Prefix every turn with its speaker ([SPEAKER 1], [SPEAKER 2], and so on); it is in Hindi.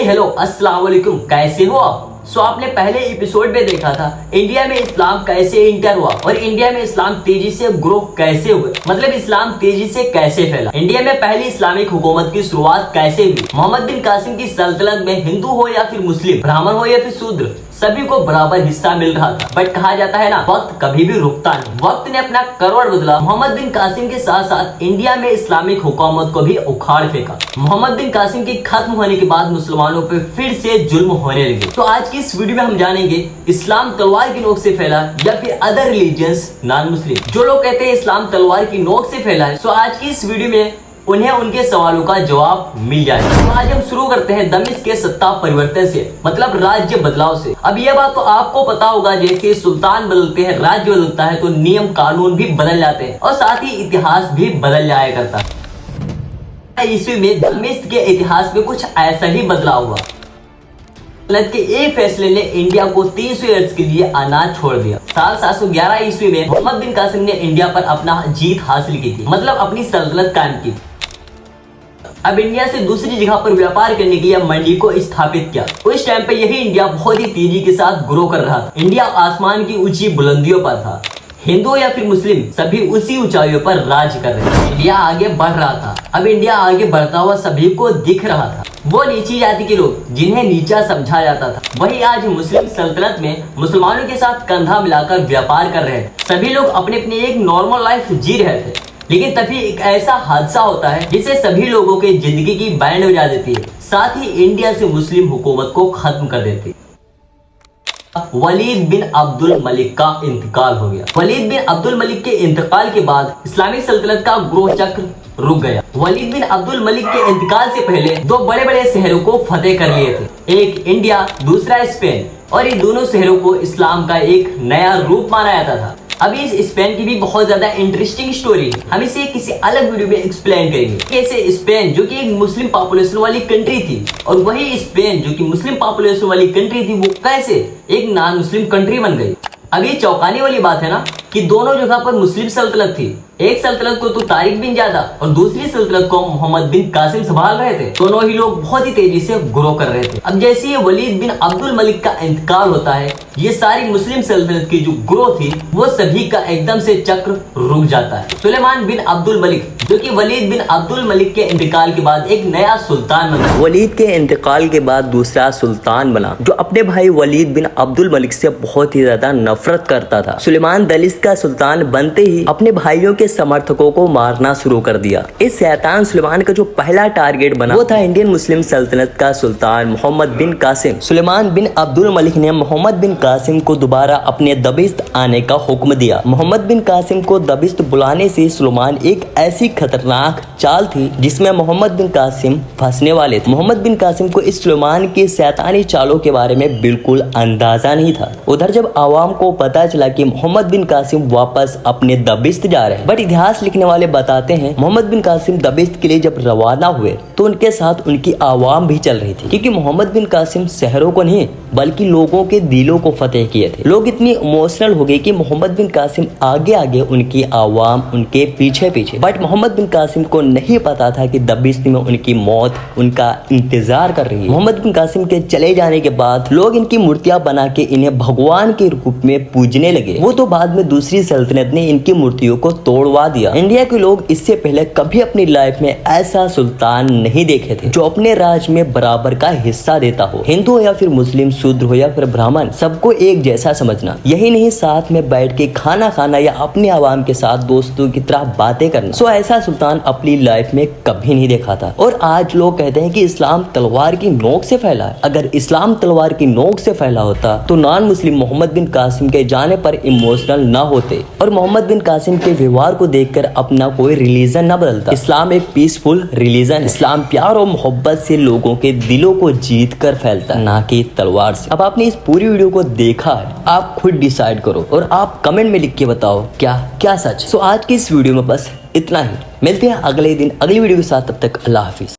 [SPEAKER 1] हेलो अस्सलाम वालेकुम, कैसे हो आप? आपने पहले एपिसोड में देखा था इंडिया में इस्लाम कैसे इंटर हुआ और इंडिया में इस्लाम तेजी से ग्रो कैसे हुए, मतलब इस्लाम तेजी से कैसे फैला। इंडिया में पहली इस्लामिक हुकूमत की शुरुआत कैसे हुई। मोहम्मद बिन कासिम की सल्तनत में हिंदू हो या फिर मुस्लिम, ब्राह्मण हो या फिर शूद्र, सभी को बराबर हिस्सा मिल रहा था। बट कहा जाता है ना, वक्त कभी भी रुकता नहीं। वक्त ने अपना करवट बदला। मोहम्मद बिन कासिम के साथ साथ इंडिया में इस्लामिक हुकूमत को भी उखाड़ फेंका। मोहम्मद बिन कासिम के खत्म होने के बाद मुसलमानों पर फिर से जुल्म होने लगे। तो आज की इस वीडियो में हम जानेंगे इस्लाम तलवार की नोक से फैला या फिर अदर रिलीजियंस नॉन मुस्लिम। जो लोग कहते हैं इस्लाम तलवार की नोक से फैला है, तो आज की इस वीडियो में उन्हें उनके सवालों का जवाब मिल जाएगा। तो आज हम शुरू करते हैं दमिश्क के सत्ता परिवर्तन से, मतलब राज्य बदलाव से। अब यह बात तो आपको पता होगा, जैसे सुल्तान बदलते हैं, राज्य बदलता है, तो नियम कानून भी बदल जाते हैं और साथ ही इतिहास भी बदल जाया करता है। ईस्वी में दमिश्क के इतिहास में कुछ ऐसा ही बदलाव हुआ के एक फैसले ने इंडिया को 300 ईयर्स के लिए अनाज छोड़ दिया। साल 711 ईस्वी में मोहम्मद बिन कासिम ने इंडिया पर अपना जीत हासिल की थी, मतलब अपनी सल्तनत कायम की। अब इंडिया से दूसरी जगह पर व्यापार करने के लिए मंडी को स्थापित किया। उस टाइम पे यही इंडिया बहुत ही तेजी के साथ ग्रो कर रहा था। इंडिया आसमान की ऊंची बुलंदियों पर था। हिंदू या फिर मुस्लिम सभी उसी ऊंचाइयों पर राज कर रहे थे। इंडिया आगे बढ़ रहा था। अब इंडिया आगे बढ़ता हुआ सभी को दिख रहा था। वो नीची जाति के लोग जिन्हें नीचा समझा जाता था, वही आज मुस्लिम सल्तनत में मुसलमानों के साथ कंधा मिलाकर व्यापार कर रहे थे। सभी लोग अपने अपने एक नॉर्मल लाइफ जी रहे थे, लेकिन तभी एक ऐसा हादसा होता है जिससे सभी लोगों के जिंदगी की बैंड बजा देती है, साथ ही इंडिया से मुस्लिम हुकूमत को खत्म कर देती है। वलीद बिन अब्दुल मलिक का इंतकाल हो गया। वलीद बिन अब्दुल मलिक के इंतकाल के बाद इस्लामिक सल्तनत का ग्रोथ चक्र रुक गया। वलीद बिन अब्दुल मलिक के इंतकाल से पहले दो बड़े बड़े शहरों को फतेह कर लिए थे, एक इंडिया, दूसरा स्पेन, और ये दोनों शहरों को इस्लाम का एक नया रूप माना जाता था। अभी इस स्पेन की भी बहुत ज्यादा इंटरेस्टिंग स्टोरी है, हम इसे किसी अलग वीडियो में एक्सप्लेन करेंगे। कैसे स्पेन जो कि एक मुस्लिम पॉपुलेशन वाली कंट्री थी, और वही स्पेन जो कि मुस्लिम पॉपुलेशन वाली कंट्री थी, वो कैसे एक नॉन मुस्लिम कंट्री बन गई। अब ये चौंकाने वाली बात है ना कि दोनों जगह पर मुस्लिम सल्तनत थी। एक सल्तनत को तो तारिक बिन ज्यादा और दूसरी सल्तनत को मोहम्मद बिन कासिम संभाल रहे थे। दोनों ही लोग बहुत ही तेजी से ग्रो कर रहे थे। अब जैसे ये वलीद बिन अब्दुल मलिक का इंतकाल होता है, ये सारी मुस्लिम सल्तनत की जो ग्रोथ थी वो सभी का एकदम से चक्र रुक जाता है। सुलेमान बिन अब्दुल मलिक जो कि वलीद बिन अब्दुल मलिक के इंतकाल के बाद एक नया सुल्तान बना। वलीद के इंतकाल के बाद दूसरा सुल्तान बना, जो अपने भाई वलीद बिन अब्दुल मलिक से बहुत ही ज्यादा नफरत करता था। सुलेमान दलिस का सुल्तान बनते ही अपने भाइयों के समर्थकों को मारना शुरू कर दिया। इस शैतान सुलेमान का जो पहला टारगेट बना वो था इंडियन मुस्लिम सल्तनत का सुल्तान मोहम्मद बिन कासिम। सुलेमान बिन अब्दुल मलिक ने मोहम्मद बिन कासिम को दोबारा अपने दबिश्त आने का हुक्म दिया। मोहम्मद बिन कासिम को दबिश्त बुलाने से सुलेमान एक ऐसी खतरनाक चाल थी जिसमें मोहम्मद बिन कासिम फंसने वाले थे। मोहम्मद बिन कासिम को इस सुलेमान की शैतानी चालों के बारे में बिल्कुल अंदाजा नहीं था। उधर जब आवाम को पता चला कि मोहम्मद बिन कासिम वापस अपने दबिश्त जा रहे हैं, बट इतिहास लिखने वाले बताते हैं मोहम्मद बिन कासिम दबिश्त के लिए जब रवाना हुए तो उनके साथ उनकी आवाम भी चल रही थी, क्योंकि मोहम्मद बिन कासिम शहरों को नहीं बल्कि लोगों के दिलों को फतेह किए थे। लोग इतनी इमोशनल हो गए कि मोहम्मद बिन कासिम आगे आगे, उनकी आवाम उनके पीछे पीछे। बट मोहम्मद बिन कासिम को नहीं पता था कि दबिश्त में उनकी मौत उनका इंतजार कर रही है। मोहम्मद बिन कासिम के चले जाने के बाद लोग इनकी मूर्तियां बना के इन्हें भगवान के रूप में पूजने लगे। वो तो बाद में दूसरी सल्तनत ने इनकी मूर्तियों को तोड़वा दिया। इंडिया के लोग इससे पहले कभी अपनी लाइफ में ऐसा सुल्तान नहीं देखे थे जो अपने राज में बराबर का हिस्सा देता हो। हिंदू हो या फिर मुस्लिम, शूद्र हो या फिर ब्राह्मण, सबको एक जैसा समझना। यही नहीं, साथ में बैठ के खाना खाना या अपने आवाम के साथ दोस्तों की तरह बातें करना। सो ऐसा सुल्तान अपनी लाइफ में कभी नहीं देखा था। और आज लोग कहते हैं कि इस्लाम तलवार की नोक से फैला है। अगर इस्लाम तलवार की नोक से फैला होता तो नॉन मुस्लिम मोहम्मद बिन कासिम के जाने पर इमोशनल न होते और मोहम्मद बिन कासिम के व्यवहार को देखकर अपना कोई रिलीजन न बदलता। इस्लाम एक पीसफुल रिलीजन। इस्लाम प्यार और मोहब्बत से लोगों के दिलों को जीत कर फैलता है, ना कि तलवार से। अब आपने इस पूरी वीडियो को देखा है, आप खुद डिसाइड करो और आप कमेंट में लिख के बताओ क्या क्या सच। सो आज की इस वीडियो में बस इतना ही। मिलते हैं अगले दिन अगली वीडियो के साथ, तब तक अल्लाह हाफिज।